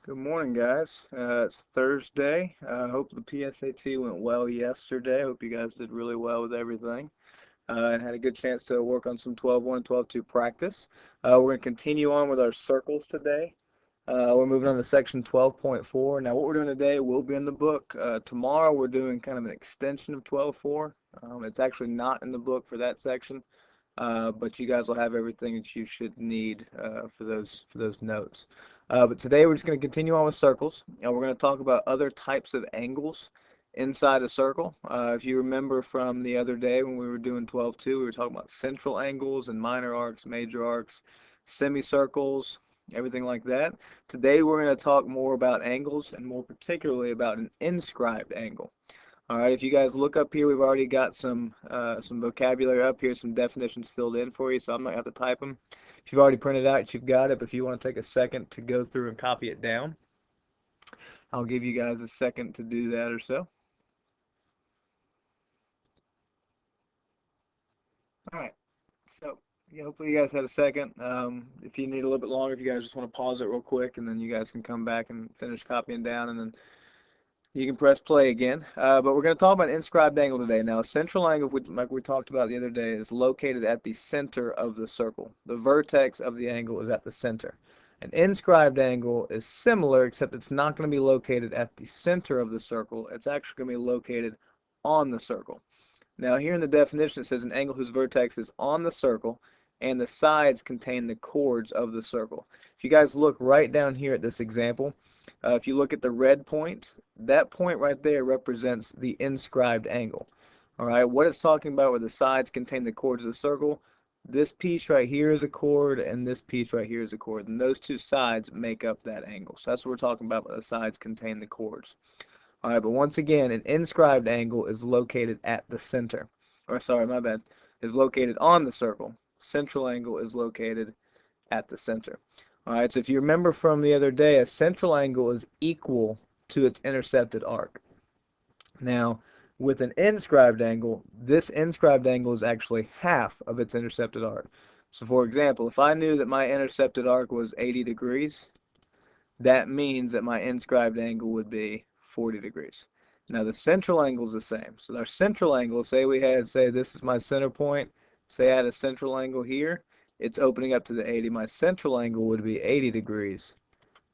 Good morning, guys. It's Thursday. I hope the PSAT went well yesterday. Hope you guys did really well with everything and had a good chance to work on some 12-1 and 12-2 practice. We're going to continue on with our circles today. We're moving on to section 12.4. Now, what we're doing today will be in the book. Tomorrow, we're doing kind of an extension of 12.4. It's actually not in the book for that section, but you guys will have everything that you should need for those notes. But today we're just going to continue on with circles, and we're going to talk about other types of angles inside a circle. If you remember from the other day when we were doing 12.2, we were talking about central angles and minor arcs, major arcs, semicircles, everything like that. Today we're going to talk more about angles and more particularly about an inscribed angle. All right, if you guys look up here, we've already got some vocabulary up here, some definitions filled in for you, so I'm not going to have to type them. If you've already printed out, you've got it, but if you want to take a second to go through and copy it down, I'll give you guys a second to do that or so. All right, so yeah, hopefully you guys had a second. If you need a little bit longer, if you guys just want to pause it real quick, and then you guys can come back and finish copying down, and then you can press play again. But we're going to talk about inscribed angle today. Now, a central angle, like we talked about the other day, is located at the center of the circle. The vertex of the angle is at the center. An inscribed angle is similar, except it's not going to be located at the center of the circle. It's actually going to be located on the circle. Now, here in the definition, it says an angle whose vertex is on the circle and the sides contain the chords of the circle. If you guys look right down here at this example, if you look at the red point, that point right there represents the inscribed angle. All right, what it's talking about where the sides contain the chords of the circle, this piece right here is a chord and this piece right here is a chord, and those two sides make up that angle. So that's what we're talking about where the sides contain the chords. All right, but once again, an inscribed angle is located at the center. Or sorry, my bad, is located on the circle. Central angle is located at the center. All right, so if you remember from the other day, a central angle is equal to its intercepted arc. Now, with an inscribed angle, this inscribed angle is actually half of its intercepted arc. So for example, if I knew that my intercepted arc was 80 degrees, that means that my inscribed angle would be 40 degrees. Now the central angle is the same. So our central angle, say this is my center point, say I had a central angle here, it's opening up to the 80. My central angle would be 80 degrees,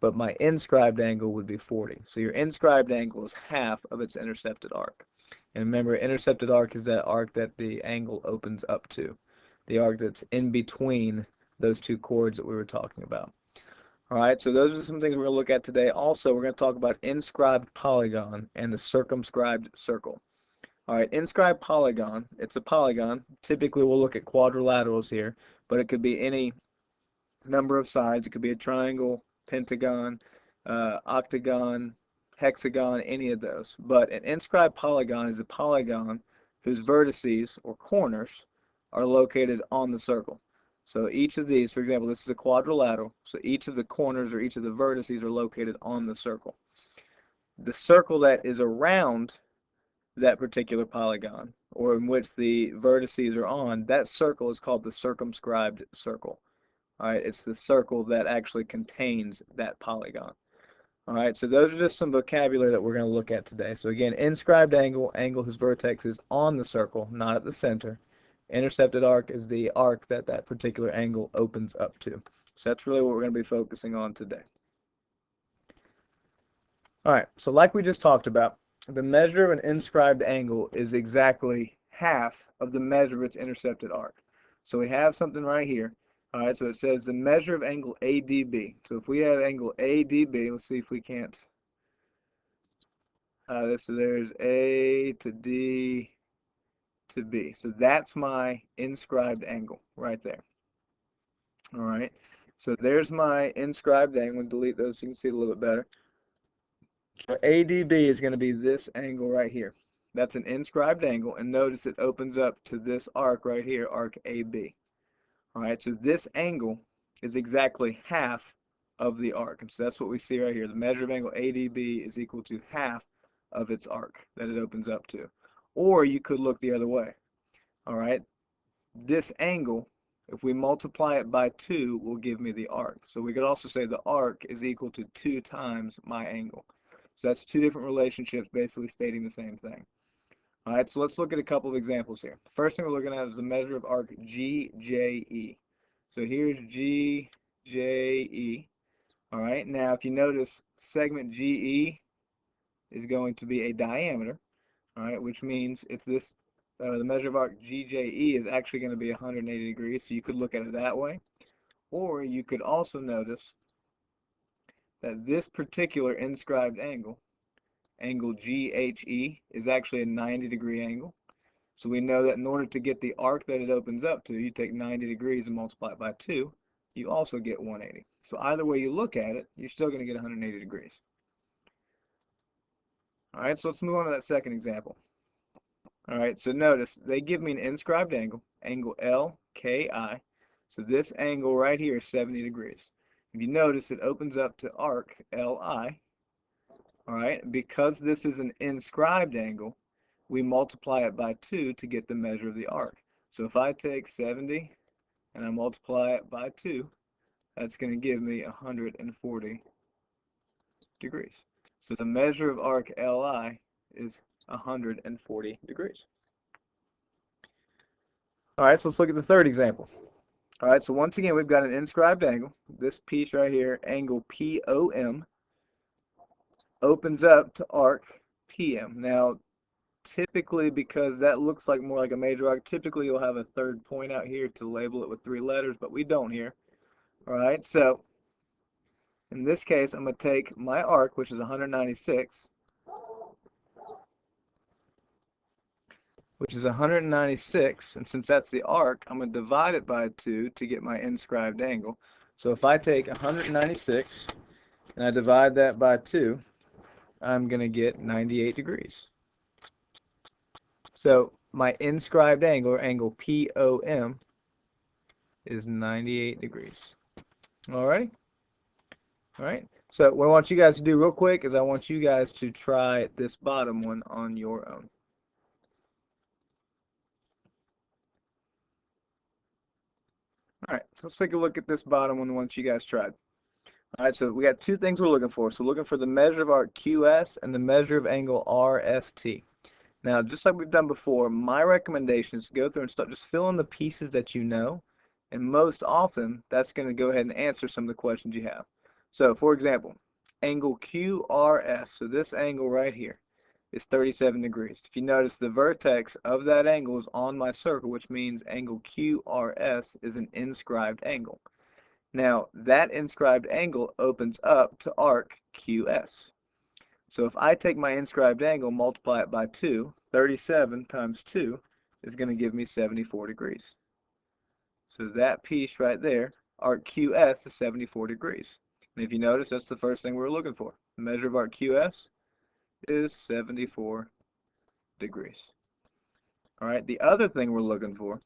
but my inscribed angle would be 40. So your inscribed angle is half of its intercepted arc. And remember, intercepted arc is that arc that the angle opens up to, the arc that's in between those two chords that we were talking about. All right, so those are some things we're going to look at today. Also, we're going to talk about inscribed polygon and the circumscribed circle. All right, inscribed polygon, it's a polygon. Typically, we'll look at quadrilaterals here, but it could be any number of sides. It could be a triangle, pentagon, octagon, hexagon, any of those. But an inscribed polygon is a polygon whose vertices or corners are located on the circle. So each of these, for example, this is a quadrilateral, so each of the corners or each of the vertices are located on the circle. The circle that is around that particular polygon, or in which the vertices are on, that circle is called the circumscribed circle. All right, it's the circle that actually contains that polygon. All right, so those are just some vocabulary that we're going to look at today. So again, inscribed angle, angle whose vertex is on the circle, not at the center. Intercepted arc is the arc that that particular angle opens up to. So that's really what we're going to be focusing on today. All right, so like we just talked about, the measure of an inscribed angle is exactly half of the measure of its intercepted arc. So we have something right here. All right, so it says the measure of angle ADB. So if we have angle ADB, let's see if we can't. There's A to D to B. So that's my inscribed angle right there. All right, so there's my inscribed angle. Delete those so you can see it a little bit better. So ADB is going to be this angle right here. That's an inscribed angle, and notice it opens up to this arc right here, arc AB. All right, so this angle is exactly half of the arc. And so that's what we see right here. The measure of angle ADB is equal to half of its arc that it opens up to. Or you could look the other way. All right, this angle if we multiply it by 2, will give me the arc. So we could also say the arc is equal to 2 times my angle. So that's two different relationships basically stating the same thing. All right, so let's look at a couple of examples here. The first thing we're looking at is the measure of arc GJE. So here's GJE. All right, now if you notice, segment GE is going to be a diameter, all right, which means it's this, the measure of arc GJE is actually going to be 180 degrees, so you could look at it that way. Or you could also notice that this particular inscribed angle, angle GHE, is actually a 90-degree angle. So we know that in order to get the arc that it opens up to, you take 90 degrees and multiply it by 2, you also get 180. So either way you look at it, you're still going to get 180 degrees. All right, so let's move on to that second example. All right, so notice they give me an inscribed angle, angle LKI. So this angle right here is 70 degrees. If you notice, it opens up to arc LI. All right, because this is an inscribed angle, we multiply it by 2 to get the measure of the arc. So if I take 70 and I multiply it by 2, that's going to give me 140 degrees. So the measure of arc LI is 140 degrees. All right, so let's look at the third example. All right, so once again, we've got an inscribed angle. This piece right here, angle POM, opens up to arc PM. Now, typically, because that looks like more like a major arc, typically you'll have a third point out here to label it with 3 letters, but we don't here. All right, so in this case, I'm going to take my arc, which is 196, and since that's the arc, I'm going to divide it by 2 to get my inscribed angle. So if I take 196 and I divide that by 2, I'm going to get 98 degrees. So my inscribed angle, or angle POM, is 98 degrees. Alrighty? Alright? So what I want you guys to do real quick is I want you guys to try this bottom one on your own. Alright, so let's take a look at this bottom one once you guys tried. Alright, so we got two things we're looking for. So we're looking for the measure of arc QS and the measure of angle RST. Now, just like we've done before, my recommendation is to go through and start just filling the pieces that you know, and most often that's going to go ahead and answer some of the questions you have. So, for example, angle QRS, so this angle right here is 37 degrees. If you notice, the vertex of that angle is on my circle, which means angle QRS is an inscribed angle. Now, that inscribed angle opens up to arc QS. So if I take my inscribed angle, multiply it by 2, 37 times 2 is going to give me 74 degrees. So that piece right there, arc QS, is 74 degrees. And if you notice, that's the first thing we're looking for. The measure of arc QS is 74 degrees. All right, the other thing we're looking for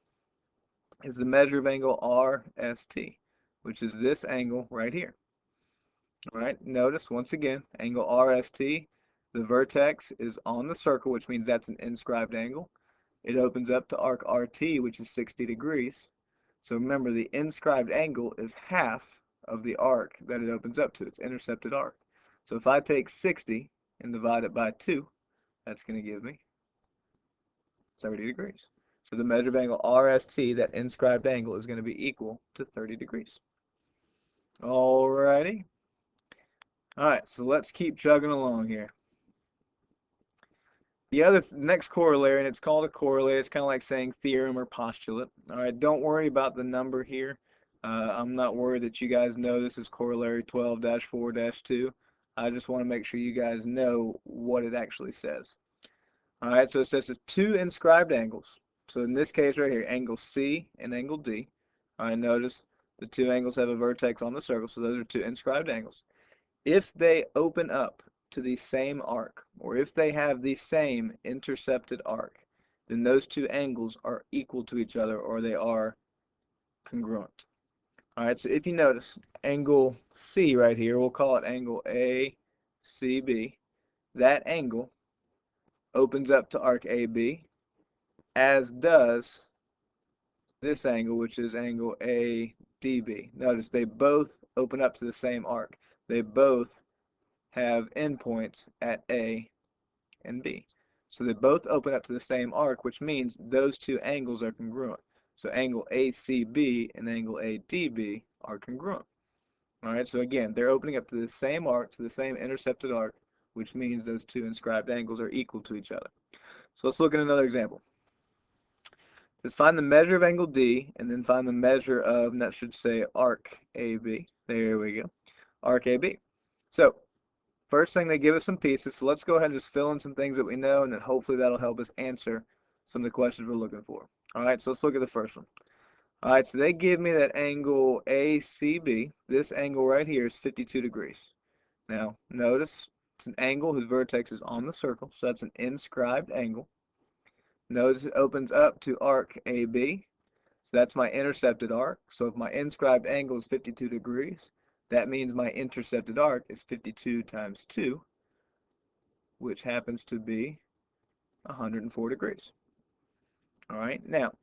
is the measure of angle RST, which is this angle right here. All right, notice once again, angle RST, the vertex is on the circle, which means that's an inscribed angle. It opens up to arc RT, which is 60 degrees. So remember, the inscribed angle is half of the arc that it opens up to. It's intercepted arc. So if I take 60 and divide it by 2, that's going to give me 30 degrees. So the measure of angle RST, that inscribed angle, is going to be equal to 30 degrees. Alrighty. Alright, so let's keep chugging along here. The next corollary, and it's called a corollary, it's kind of like saying theorem or postulate. Alright, don't worry about the number here. I'm not worried that you guys know this is corollary 12-4-2. I just want to make sure you guys know what it actually says. Alright, so it says there's two inscribed angles. So in this case right here, angle C and angle D. Alright, notice the two angles have a vertex on the circle, so those are two inscribed angles. If they open up to the same arc, or if they have the same intercepted arc, then those two angles are equal to each other, or they are congruent. Alright, so if you notice, angle C right here, we'll call it angle ACB. That angle opens up to arc AB, as does this angle, which is angle ADB. Notice they both open up to the same arc. They both have endpoints at A and B. So they both open up to the same arc, which means those two angles are congruent. So angle ACB and angle ADB are congruent. All right, so again, they're opening up to the same arc, to the same intercepted arc, which means those two inscribed angles are equal to each other. So let's look at another example. Just find the measure of angle D, and then find the measure of, and that should say arc AB. There we go, arc AB. So first thing, they give us some pieces, so let's go ahead and just fill in some things that we know, and then hopefully that'll help us answer some of the questions we're looking for. All right, so let's look at the first one. All right, so they give me that angle ACB. This angle right here is 52 degrees. Now, notice it's an angle whose vertex is on the circle, so that's an inscribed angle. Notice it opens up to arc AB, so that's my intercepted arc. So if my inscribed angle is 52 degrees, that means my intercepted arc is 52 times 2, which happens to be 104 degrees. All right, now,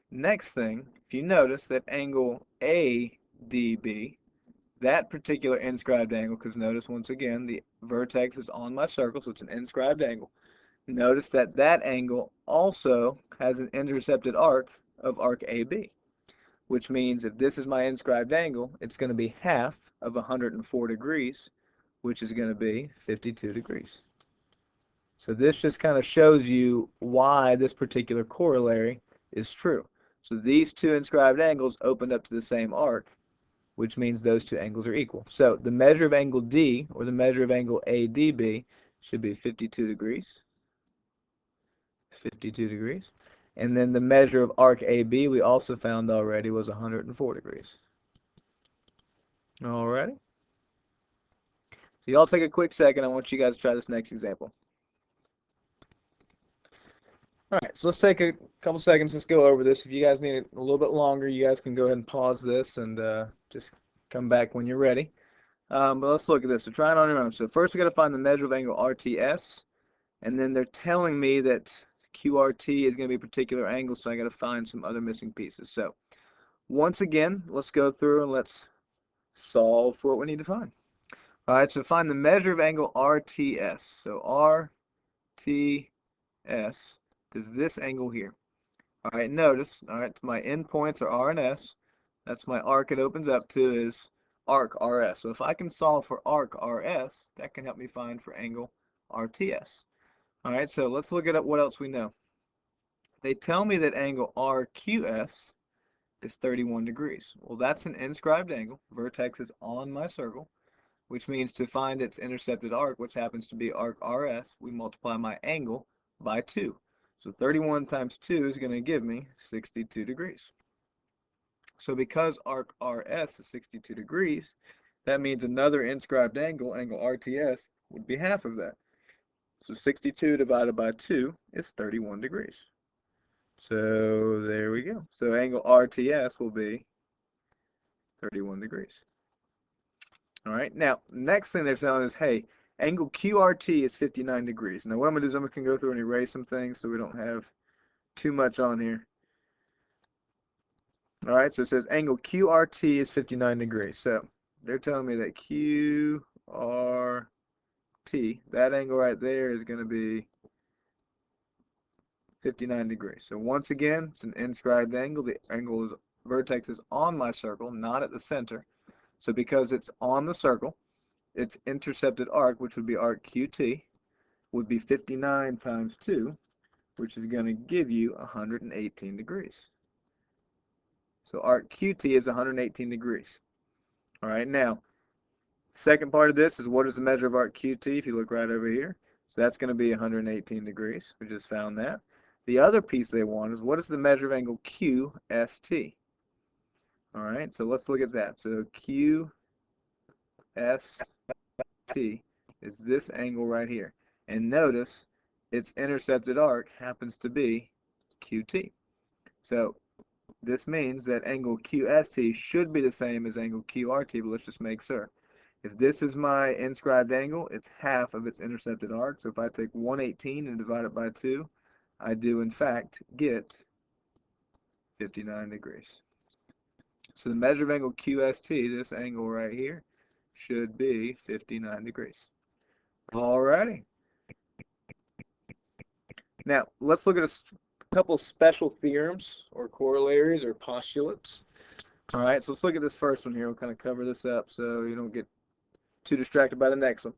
next thing, if you notice that angle ADB, that particular inscribed angle, because notice once again, the vertex is on my circle, so it's an inscribed angle. Notice that that angle also has an intercepted arc of arc AB, which means if this is my inscribed angle, it's going to be half of 104 degrees, which is going to be 52 degrees. So this just kind of shows you why this particular corollary is true. So these two inscribed angles opened up to the same arc, which means those two angles are equal. So the measure of angle D, or the measure of angle ADB, should be 52 degrees. 52 degrees. And then the measure of arc AB we also found already was 104 degrees. Alrighty. So y'all take a quick second. I want you guys to try this next example. Alright, so let's take a couple seconds. Let's go over this. If you guys need it a little bit longer, you guys can go ahead and pause this and just come back when you're ready. But let's look at this. So try it on your own. So first we got to find the measure of angle RTS. And then they're telling me that QRT is going to be a particular angle, so I got to find some other missing pieces. So once again, let's go through and let's solve for what we need to find. All right, so find the measure of angle RTS. So RTS is this angle here. All right, notice, all right, my endpoints are R and S. That's my arc it opens up to is arc RS. So if I can solve for arc RS, that can help me find for angle RTS. All right, so let's look at what else we know. They tell me that angle RQS is 31 degrees. Well, that's an inscribed angle. Vertex is on my circle, which means to find its intercepted arc, which happens to be arc RS, we multiply my angle by 2. So 31 times 2 is going to give me 62 degrees. So because arc RS is 62 degrees, that means another inscribed angle, angle RTS, would be half of that. So 62 divided by 2 is 31 degrees. So there we go. So angle RTS will be 31 degrees. All right, now, next thing they're telling us, hey, angle QRT is 59 degrees. Now, what I'm going to do is I'm going to go through and erase some things so we don't have too much on here. All right, so it says angle QRT is 59 degrees. So they're telling me that QRT, that angle right there is going to be 59 degrees. So once again, it's an inscribed angle. The angle is vertex is on my circle, not at the center. So because it's on the circle, its intercepted arc, which would be arc QT, would be 59 times 2, which is going to give you 118 degrees. So arc QT is 118 degrees. All right, now, second part of this is what is the measure of arc QT, if you look right over here. So that's going to be 118 degrees. We just found that. The other piece they want is what is the measure of angle QST? All right, so let's look at that. So QST is this angle right here. And notice its intercepted arc happens to be QT. So this means that angle QST should be the same as angle QRT, but let's just make sure. If this is my inscribed angle, it's half of its intercepted arc. So if I take 118 and divide it by 2, I do in fact get 59 degrees. So the measure of angle QST, this angle right here, should be 59 degrees. Alrighty. Now, let's look at a couple special theorems or corollaries or postulates. All right, so let's look at this first one here. We'll kind of cover this up so you don't get too distracted by the next one.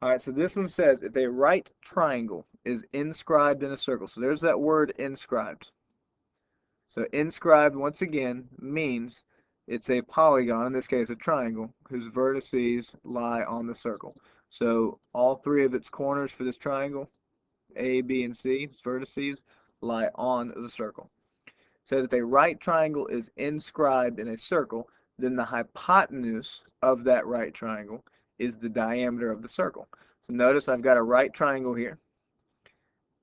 All right, so this one says if a right triangle is inscribed in a circle, so there's that word inscribed. So inscribed, once again, means it's a polygon, in this case a triangle, whose vertices lie on the circle. So all three of its corners for this triangle, A, B, and C, its vertices, lie on the circle. So if a right triangle is inscribed in a circle, then the hypotenuse of that right triangle is the diameter of the circle. So notice I've got a right triangle here.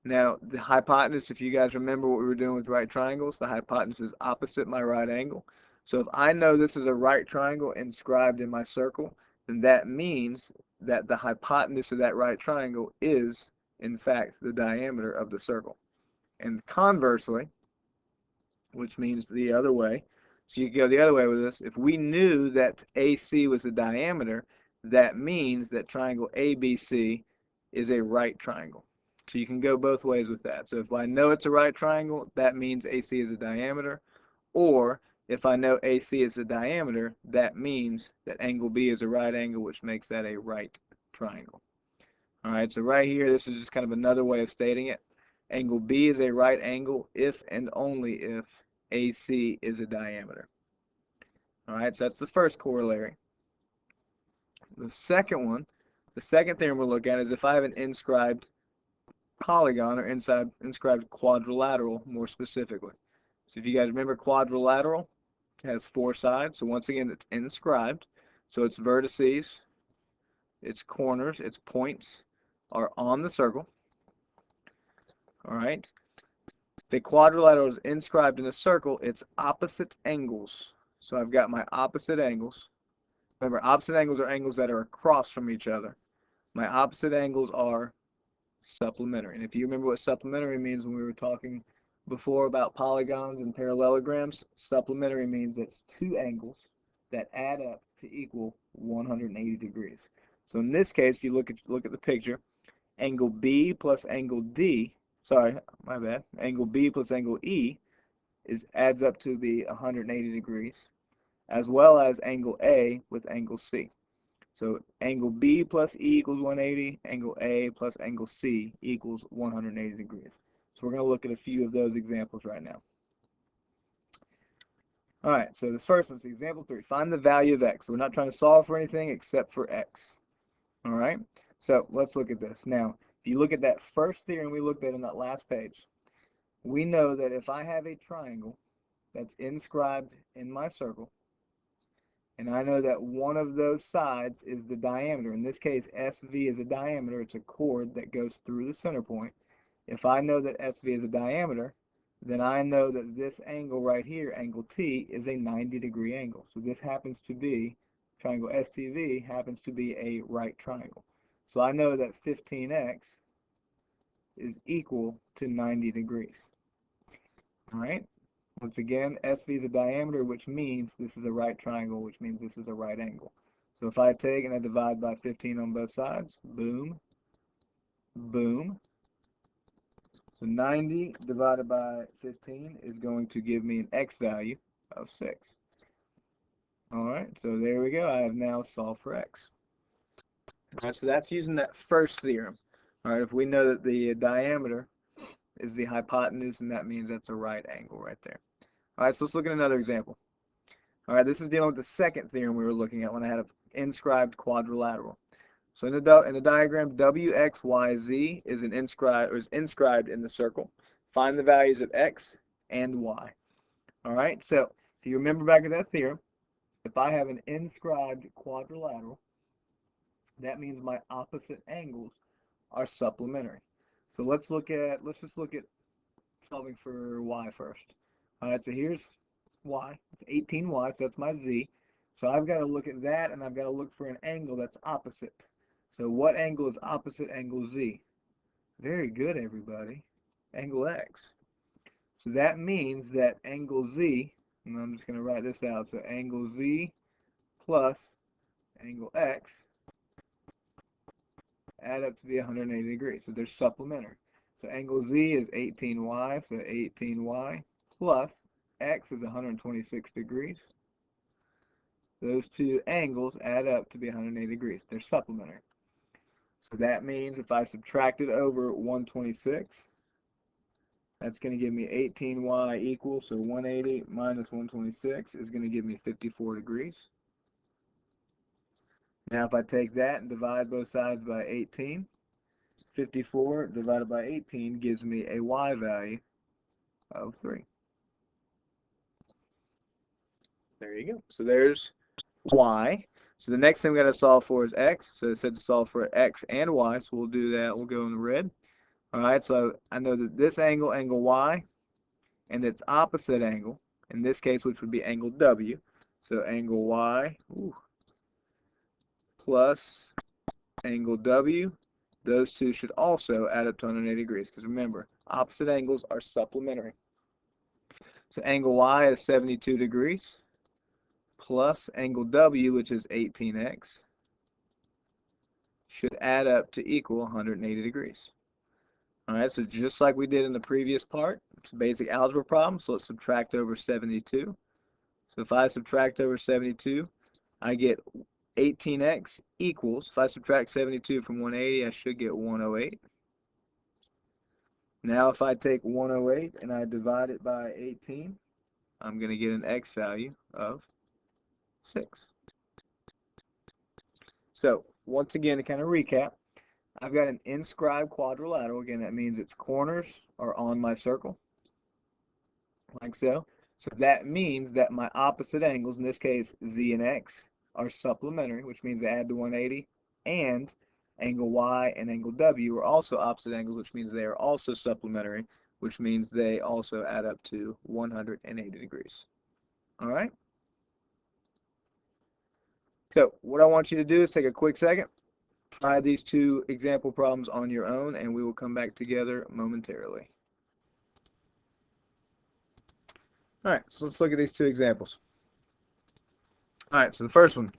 Now, the hypotenuse, if you guys remember what we were doing with right triangles, the hypotenuse is opposite my right angle. So if I know this is a right triangle inscribed in my circle, then that means that the hypotenuse of that right triangle is, in fact, the diameter of the circle. And conversely, which means the other way, so you can go the other way with this, if we knew that AC was the diameter, that means that triangle ABC is a right triangle. So you can go both ways with that. So if I know it's a right triangle, that means AC is a diameter. Or if I know AC is the diameter, that means that angle B is a right angle, which makes that a right triangle. All right, so right here, this is just kind of another way of stating it. Angle B is a right angle if and only if AC is a diameter. All right, so that's the first corollary. The second one, the second theorem we'll look at is if I have an inscribed polygon or inscribed quadrilateral more specifically. So if you guys remember, quadrilateral has four sides. So once again, it's inscribed. So its vertices, its corners, its points are on the circle. All right. If a quadrilateral is inscribed in a circle, its opposite angles. So I've got my opposite angles. Remember, opposite angles are angles that are across from each other. My opposite angles are supplementary. And if you remember what supplementary means when we were talking before about polygons and parallelograms, supplementary means it's two angles that add up to equal 180 degrees. So in this case, if you look at the picture, angle B plus angle D, sorry, my bad, angle B plus angle E adds up to be 180 degrees, as well as angle A with angle C. So angle B plus E equals 180, angle A plus angle C equals 180 degrees. So we're going to look at a few of those examples right now. All right, so this first one's example 3. Find the value of x. So we're not trying to solve for anything except for x. All right, so let's look at this. Now, if you look at that first theorem we looked at on that last page, we know that if I have a triangle that's inscribed in my circle, and I know that one of those sides is the diameter. In this case, SV is a diameter. It's a chord that goes through the center point. If I know that SV is a diameter, then I know that this angle right here, angle T, is a 90-degree angle. So this happens to be, triangle STV happens to be a right triangle. So I know that 15x is equal to 90 degrees. All right? Once again, SV is a diameter, which means this is a right triangle, which means this is a right angle. So if I take and I divide by 15 on both sides, boom, boom. So 90 divided by 15 is going to give me an x value of 6. All right, so there we go. I have now solved for x. All right, so that's using that first theorem. All right, if we know that the diameter is the hypotenuse, and that means that's a right angle right there. All right, so let's look at another example. All right, this is dealing with the second theorem we were looking at when I had an inscribed quadrilateral. So in the diagram, WXYZ is inscribed in the circle. Find the values of x and y. All right, so if you remember back at that theorem, if I have an inscribed quadrilateral, that means my opposite angles are supplementary. So let's just look at solving for y first. All right, so here's y. It's 18y, so that's my z. So I've got to look at that, and I've got to look for an angle that's opposite. So what angle is opposite angle z? Very good, everybody. Angle x. So that means that angle Z, and I'm just going to write this out, so angle Z plus angle X add up to be 180 degrees. So they're supplementary. So angle Z is 18y, so 18y plus X is 126 degrees. Those two angles add up to be 180 degrees. They're supplementary. So that means if I subtract it over 126, that's going to give me 18y equals, so 180 minus 126 is going to give me 54 degrees. Now if I take that and divide both sides by 18, 54 divided by 18 gives me a y value of 3. There you go. So there's y. So the next thing we got to solve for is x. So it said to solve for x and y, so we'll do that. We'll go in the red. All right, so I know that this angle, angle y, and its opposite angle, in this case, which would be angle w. So angle y plus angle w, those two should also add up to 180 degrees, because remember, opposite angles are supplementary. So angle y is 72 degrees plus angle w, which is 18x, should add up to equal 180 degrees. All right, so just like we did in the previous part, it's a basic algebra problem, so let's subtract over 72. So if I subtract over 72, I get 18x equals, if I subtract 72 from 180, I should get 108. Now if I take 108 and I divide it by 18, I'm going to get an x value of 6. So once again, to kind of recap, I've got an inscribed quadrilateral. Again, that means its corners are on my circle, like so. So that means that my opposite angles, in this case z and x, are supplementary, which means they add to 180, and angle y and angle w are also opposite angles, which means they are also supplementary, which means they also add up to 180 degrees. All right? So what I want you to do is take a quick second, try these two example problems on your own, and we will come back together momentarily. All right, so let's look at these two examples. All right, so the first one,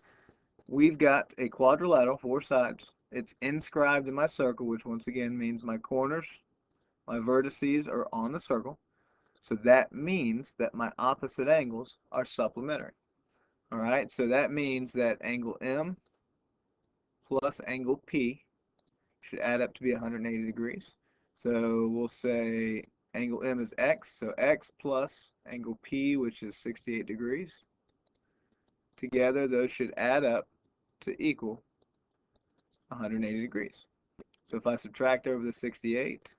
we've got a quadrilateral, 4 sides. It's inscribed in my circle, which once again means my corners, my vertices are on the circle. So that means that my opposite angles are supplementary. All right, so that means that angle M plus angle P should add up to be 180 degrees. So we'll say angle M is x, so x plus angle P, which is 68 degrees. Together, those should add up to equal 180 degrees. So if I subtract over the 68,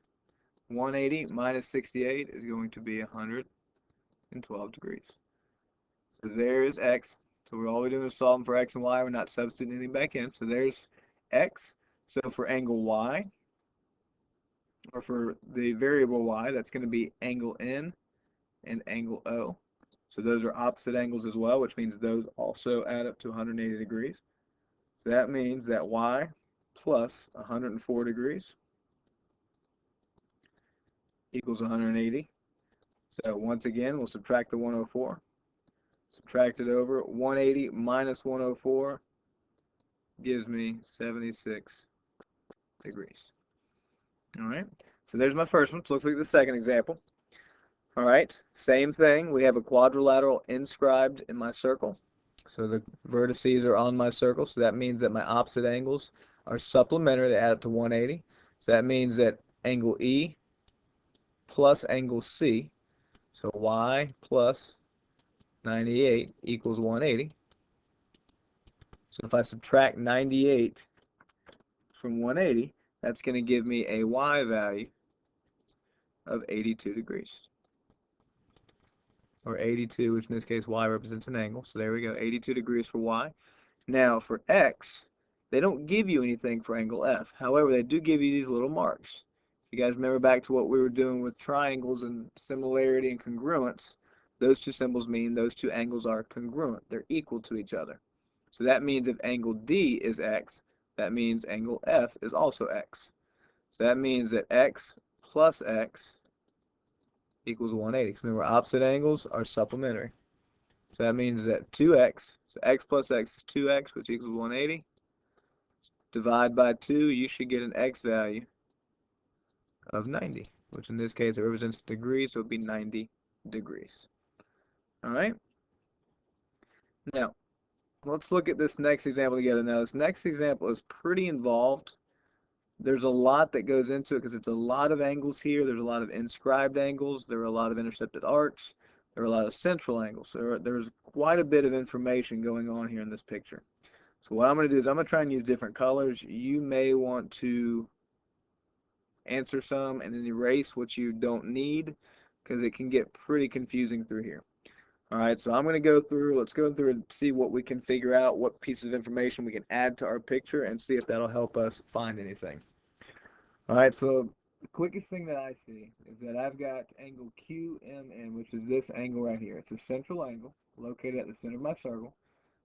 180 minus 68 is going to be 112 degrees. So there is x. So all we're doing is solving for x and y. We're not substituting anything back in. So there's x. So for angle y, or for the variable y, that's going to be angle N and angle O. So those are opposite angles as well, which means those also add up to 180 degrees. So that means that y plus 104 degrees equals 180. So once again, we'll subtract the 104. Subtract it over. 180 minus 104 gives me 76 degrees. All right, so there's my first one. So let's look at the second example. All right, same thing. We have a quadrilateral inscribed in my circle. So the vertices are on my circle, so that means that my opposite angles are supplementary. They add up to 180. So that means that angle E plus angle C, so y plus 98 equals 180. So if I subtract 98 from 180, that's going to give me a y value of 82 degrees. Or 82, which in this case y represents an angle. So there we go, 82 degrees for y. Now for x, they don't give you anything for angle F. However, they do give you these little marks. If you guys remember back to what we were doing with triangles and similarity and congruence, those two symbols mean those two angles are congruent. They're equal to each other. So that means if angle D is x, that means angle F is also x. So that means that x plus x equals 180. So remember, opposite angles are supplementary. So that means that 2x, so x plus x is 2x, which equals 180. Divide by 2, you should get an x value of 90, which in this case it represents degrees, so it would be 90 degrees. All right? Now, let's look at this next example together. Now, this next example is pretty involved. There's a lot that goes into it because there's a lot of angles here. There's a lot of inscribed angles. There are a lot of intercepted arcs. There are a lot of central angles. So there's quite a bit of information going on here in this picture. So what I'm going to do is I'm going to try and use different colors. You may want to answer some and then erase what you don't need because it can get pretty confusing through here. All right, so I'm going to go through, let's go through and see what we can figure out, what pieces of information we can add to our picture and see if that'll help us find anything. All right, so the quickest thing that I see is that I've got angle QMN, which is this angle right here. It's a central angle located at the center of my circle,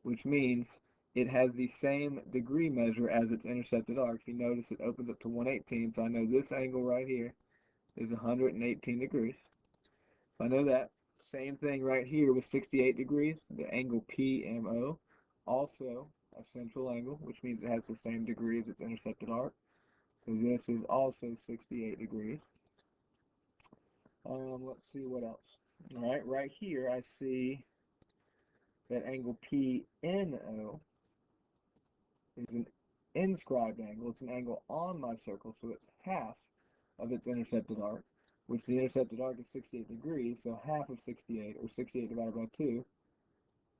which means it has the same degree measure as its intercepted arc. If you notice, it opens up to 118, so I know this angle right here is 118 degrees. So I know that. Same thing right here with 68 degrees, the angle PMO, also a central angle, which means it has the same degree as its intercepted arc. So this is also 68 degrees. Let's see what else. All right, right here I see that angle PNO is an inscribed angle. It's an angle on my circle, so it's half of its intercepted arc, which the intercepted arc is 68 degrees, so half of 68, or 68 divided by 2,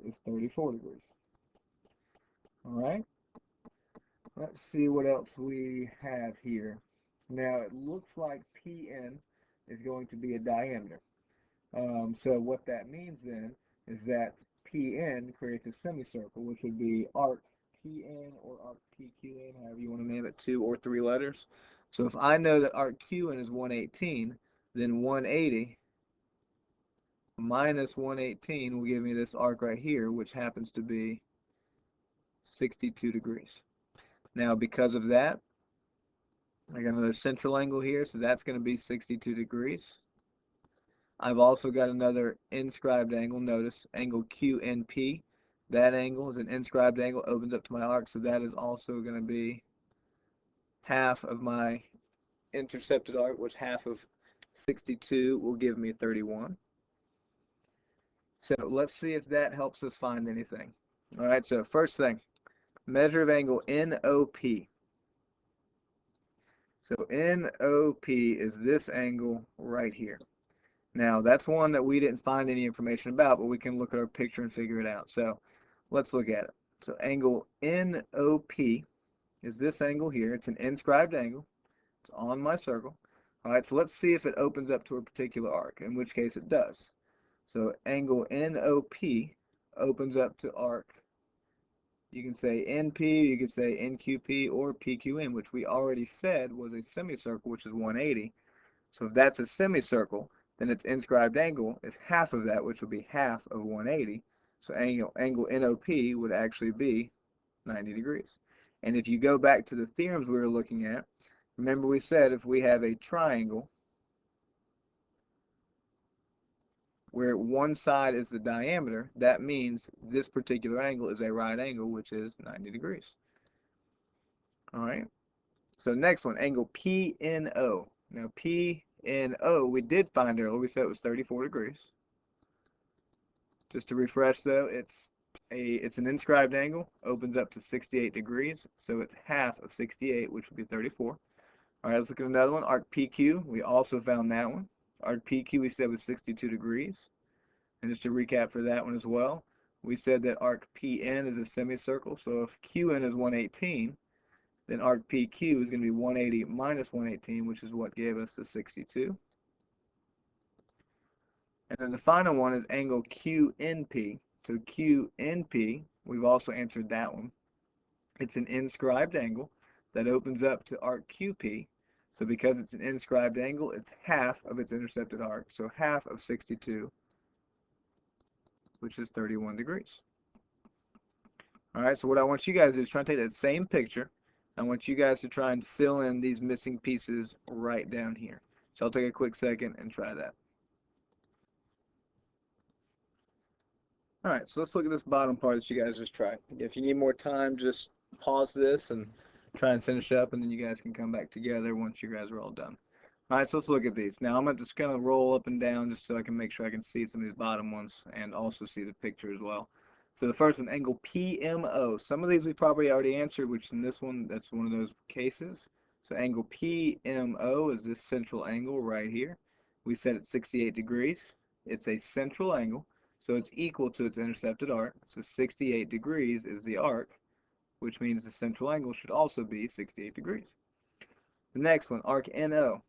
is 34 degrees. All right, let's see what else we have here. Now, it looks like PN is going to be a diameter. So what that means then is that PN creates a semicircle, which would be arc PN or arc PQN, however you want to name it, 2 or 3 letters. So if I know that arc QN is 118, then 180 minus 118 will give me this arc right here, which happens to be 62 degrees. Now, because of that, I got another central angle here, so that's going to be 62 degrees. I've also got another inscribed angle. Notice angle QNP. That angle is an inscribed angle, opens up to my arc, so that is also going to be half of my intercepted arc, which half of 62 will give me 31. So let's see if that helps us find anything. All right, so first thing, measure of angle NOP. So NOP is this angle right here. Now, that's one that we didn't find any information about, but we can look at our picture and figure it out. So let's look at it. So angle NOP is this angle here. It's an inscribed angle. It's on my circle. All right, so let's see if it opens up to a particular arc, in which case it does. So angle NOP opens up to arc. You can say NP, you can say NQP, or PQN, which we already said was a semicircle, which is 180. So if that's a semicircle, then its inscribed angle is half of that, which would be half of 180. So angle NOP would actually be 90 degrees. And if you go back to the theorems we were looking at, remember we said if we have a triangle where one side is the diameter, that means this particular angle is a right angle, which is 90 degrees. All right. So next one, angle PNO. Now PNO, we did find earlier, we said it was 34 degrees. Just to refresh though, it's an inscribed angle, opens up to 68 degrees, so it's half of 68, which would be 34. All right, let's look at another one, arc PQ. We also found that one. Arc PQ we said was 62 degrees. And just to recap for that one as well, we said that arc PN is a semicircle, so if QN is 118, then arc PQ is going to be 180 minus 118, which is what gave us the 62. And then the final one is angle QNP. So QNP, we've also answered that one. It's an inscribed angle that opens up to arc QP. So because it's an inscribed angle, it's half of its intercepted arc. So half of 62, which is 31 degrees. All right, so what I want you guys to do is try and take that same picture. I want you guys to try and fill in these missing pieces right down here. So I'll take a quick second and try that. All right, so let's look at this bottom part that you guys just tried. If you need more time, just pause this and try and finish up, and then you guys can come back together once you guys are all done. All right, so let's look at these. Now I'm just going to roll up and down just so I can make sure I can see some of these bottom ones and also see the picture as well. So the first one, angle PMO. Some of these we probably already answered, which in this one, that's one of those cases. So angle PMO is this central angle right here. We said it's 68 degrees. It's a central angle. So it's equal to its intercepted arc. So 68 degrees is the arc, which means the central angle should also be 68 degrees. The next one, arc NO.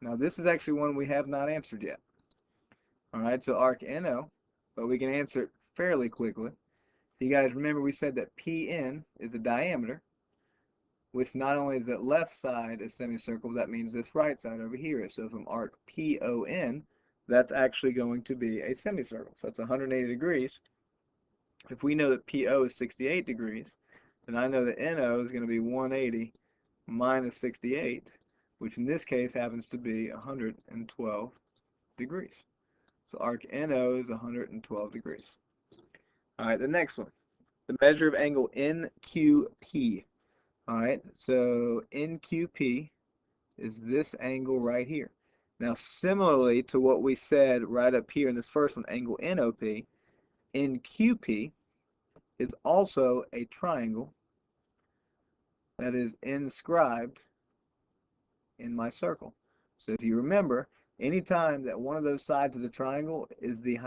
Now this is actually one we have not answered yet. All right, so arc NO, but we can answer it fairly quickly. You guys remember we said that PN is the diameter, which not only is that left side a semicircle, that means this right side over here is. So from arc PON, that's actually going to be a semicircle. So that's 180 degrees. If we know that PO is 68 degrees, then I know that NO is going to be 180 minus 68, which in this case happens to be 112 degrees. So arc NO is 112 degrees. All right, the next one, the measure of angle NQP. All right, so NQP is this angle right here. Now, similarly to what we said right up here in this first one, angle NOP, NQP is also a triangle that is inscribed in my circle. So if you remember, anytime that one of those sides of the triangle is the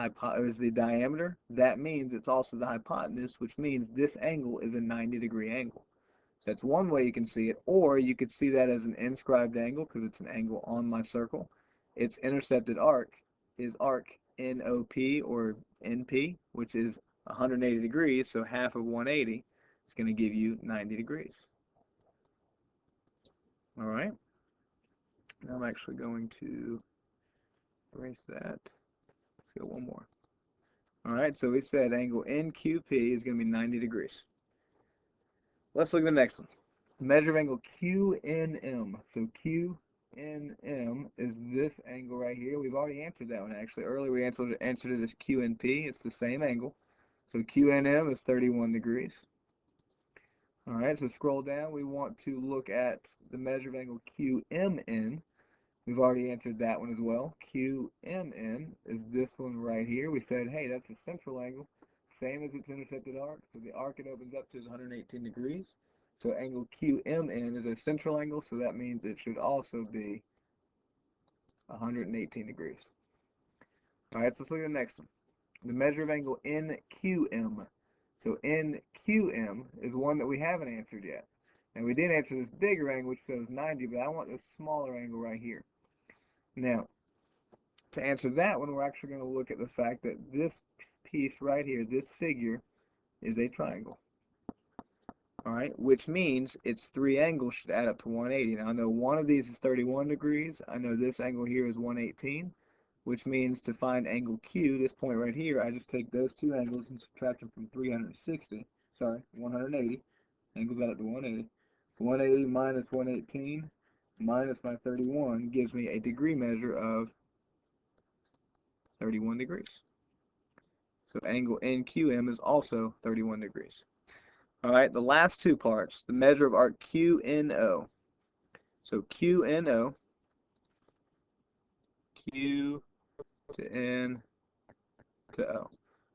diameter, that means it's also the hypotenuse, which means this angle is a 90-degree angle. So that's one way you can see it, or you could see that as an inscribed angle because it's an angle on my circle. Its intercepted arc is arc NOP or NP, which is 180 degrees, so half of 180 is going to give you 90 degrees. All right. Now I'm actually going to erase that. Let's go one more. All right, so we said angle NQP is going to be 90 degrees. Let's look at the next one. Measure of angle QNM. So QNM is this angle right here. We've already answered that one actually. Earlier we answered it as QNP. It's the same angle. So QNM is 31 degrees. All right, so scroll down. We want to look at the measure of angle QMN. We've already answered that one as well. QMN is this one right here. We said, hey, that's a central angle, same as its intercepted arc. So the arc it opens up to is 118 degrees. So angle QMN is a central angle, so that means it should also be 118 degrees. All right, so let's look at the next one. The measure of angle NQM. So NQM is one that we haven't answered yet. And we did answer this bigger angle, which shows 90, but I want this smaller angle right here. Now, to answer that one, we're actually going to look at the fact that this piece right here, this figure, is a triangle. All right, which means its three angles should add up to 180. Now, I know one of these is 31 degrees. I know this angle here is 118, which means to find angle Q, this point right here, I just take those two angles and subtract them from 180. Angles add up to 180. 180 minus 118 minus my 31 gives me a degree measure of 31 degrees. So angle NQM is also 31 degrees. All right, the last two parts, the measure of arc QNO. So QNO, Q to N to O.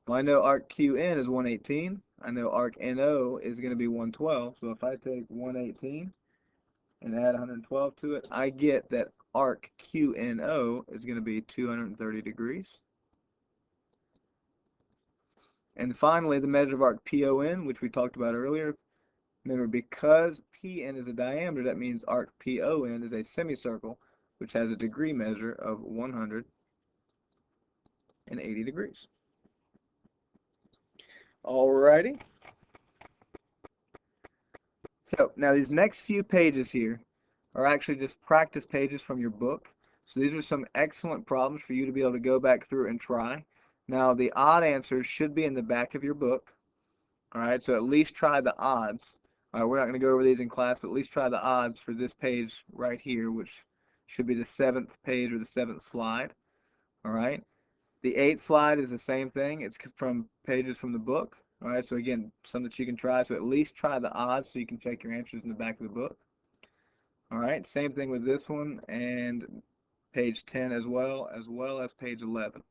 Well, I know arc QN is 118. I know arc NO is going to be 112. So if I take 118 and add 112 to it, I get that arc QNO is going to be 230 degrees. And finally, the measure of arc PON, which we talked about earlier. Remember, because PN is a diameter, that means arc PON is a semicircle, which has a degree measure of 180 degrees. Alrighty. So now these next few pages here are actually just practice pages from your book. So these are some excellent problems for you to be able to go back through and try. Now the odd answers should be in the back of your book. Alright, so at least try the odds. Alright, we're not going to go over these in class, but at least try the odds for this page right here, which should be the 7th page or the 7th slide. Alright. The 8th slide is the same thing. It's from pages from the book. All right, so again, something that you can try. So at least try the odds so you can check your answers in the back of the book. All right, same thing with this one and page 10 as well as page 11.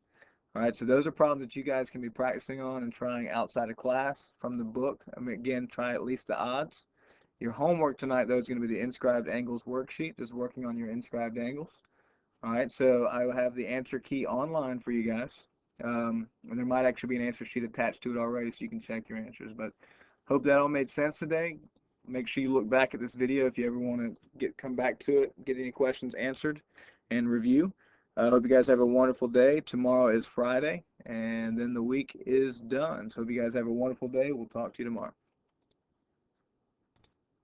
All right, so those are problems that you guys can be practicing on and trying outside of class from the book. I mean, again, try at least the odds. Your homework tonight, though, is going to be the inscribed angles worksheet, just working on your inscribed angles. All right, so I will have the answer key online for you guys. And there might actually be an answer sheet attached to it already so you can check your answers. But hope that all made sense today. Make sure you look back at this video if you ever want to come back to it, get any questions answered, and review. I hope you guys have a wonderful day. Tomorrow is Friday, and then the week is done. So hope you guys have a wonderful day. We'll talk to you tomorrow.